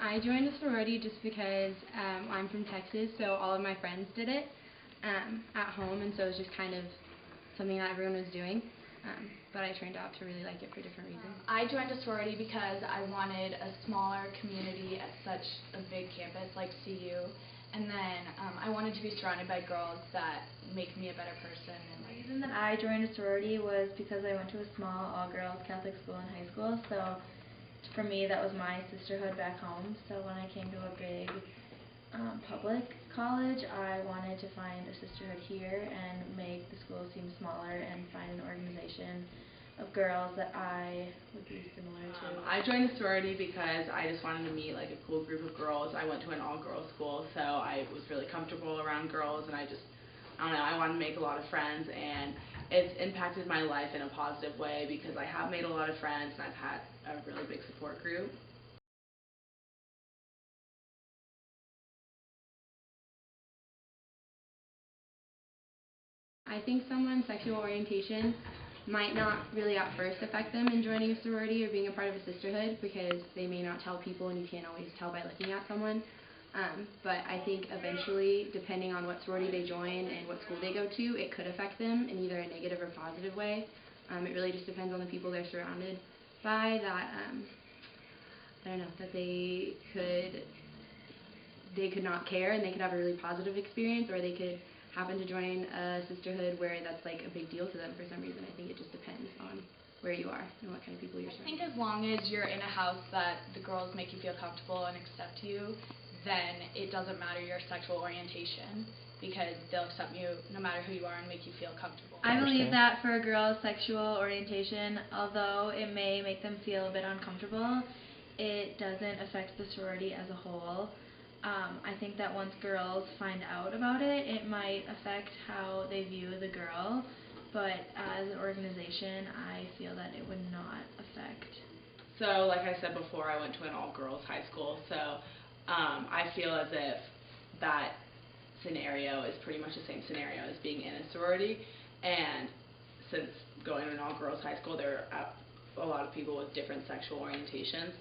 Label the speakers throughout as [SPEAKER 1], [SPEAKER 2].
[SPEAKER 1] I joined a sorority just because I'm from Texas, so all of my friends did it at home, and so it was just kind of something that everyone was doing. But I turned out to really like it for different reasons.
[SPEAKER 2] I joined a sorority because I wanted a smaller community at such a big campus like CU, and then I wanted to be surrounded by girls that make me a better person.
[SPEAKER 3] The reason that I joined a sorority was because I went to a small all-girls Catholic school in high school, so for me that was my sisterhood back home. So when I came to a big public college, I wanted to find a sisterhood here and make the school seem smaller and find an organization of girls that I would be similar to.
[SPEAKER 4] I joined the sorority because I just wanted to meet like a cool group of girls. I went to an all-girls school, so I was really comfortable around girls, and I don't know, I wanted to make a lot of friends, and it's impacted my life in a positive way because I have made a lot of friends and I've had a really big support group.
[SPEAKER 1] I think someone's sexual orientation might not really at first affect them in joining a sorority or being a part of a sisterhood because they may not tell people, and you can't always tell by looking at someone. But I think eventually, depending on what sorority they join and what school they go to, it could affect them in either a negative or positive way. It really just depends on the people they're surrounded by that, I don't know, that they could not care and they could have a really positive experience, or they could happen to join a sisterhood where that's like a big deal to them for some reason. I think it just depends on where you are and what kind of people you're surrounded.
[SPEAKER 2] I think as long as you're in a house that the girls make you feel comfortable and accept you, then it doesn't matter your sexual orientation because they'll accept you no matter who you are and make you feel comfortable.
[SPEAKER 3] I believe that for a girl's sexual orientation, although it may make them feel a bit uncomfortable, it doesn't affect the sorority as a whole. I think that once girls find out about it, it might affect how they view the girl, but as an organization, I feel that it would not affect.
[SPEAKER 4] So, like I said before, I went to an all-girls high school, so I feel as if that scenario is pretty much the same scenario as being in a sorority, and since going to an all-girls high school, there are a lot of people with different sexual orientations.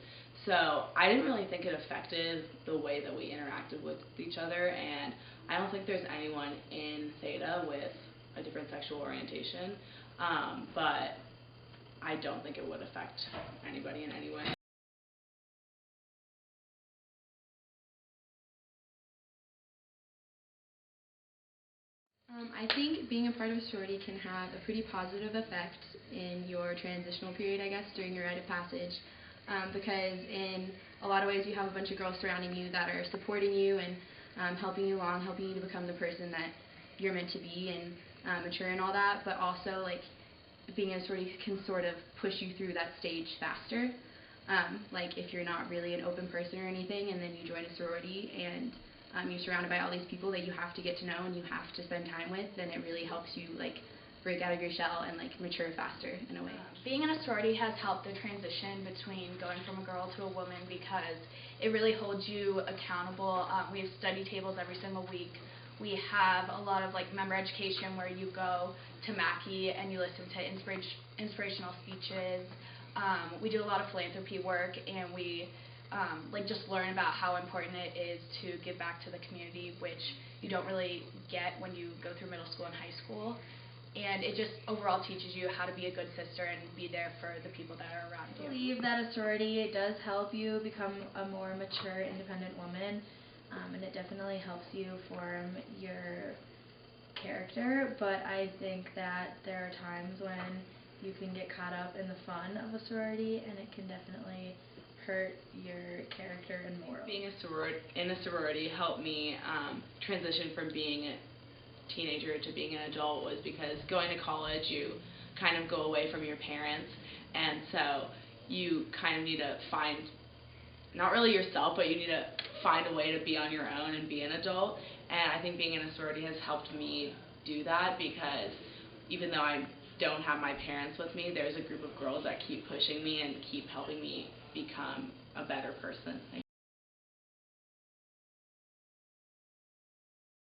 [SPEAKER 4] So I didn't really think it affected the way that we interacted with each other, and I don't think there's anyone in Theta with a different sexual orientation, but I don't think it would affect anybody in any way.
[SPEAKER 1] I think being a part of a sorority can have a pretty positive effect in your transitional period, I guess, during your rite of passage. Because in a lot of ways you have a bunch of girls surrounding you that are supporting you and helping you along, helping you to become the person that you're meant to be and mature and all that, but also like being in a sorority can sort of push you through that stage faster. Like if you're not really an open person or anything and then you join a sorority and you're surrounded by all these people that you have to get to know and you have to spend time with, then it really helps you like break out of your shell and like mature faster in a way.
[SPEAKER 2] Being in a sorority has helped the transition between going from a girl to a woman because it really holds you accountable. We have study tables every single week. We have a lot of like member education where you go to Mackey and you listen to inspirational speeches. We do a lot of philanthropy work, and we just learn about how important it is to give back to the community, which you don't really get when you go through middle school and high school. And it just overall teaches you how to be a good sister and be there for the people that are around you.
[SPEAKER 3] I believe that a sorority does help you become a more mature, independent woman, and it definitely helps you form your character, but I think that there are times when you can get caught up in the fun of a sorority, and it can definitely hurt your character and morals.
[SPEAKER 4] Being in a sorority helped me transition from being a teenager to being an adult was because going to college you kind of go away from your parents, and so you kind of need to find not really yourself, but you need to find a way to be on your own and be an adult, and I think being in a sorority has helped me do that because even though I don't have my parents with me, there's a group of girls that keep pushing me and keep helping me become a better person.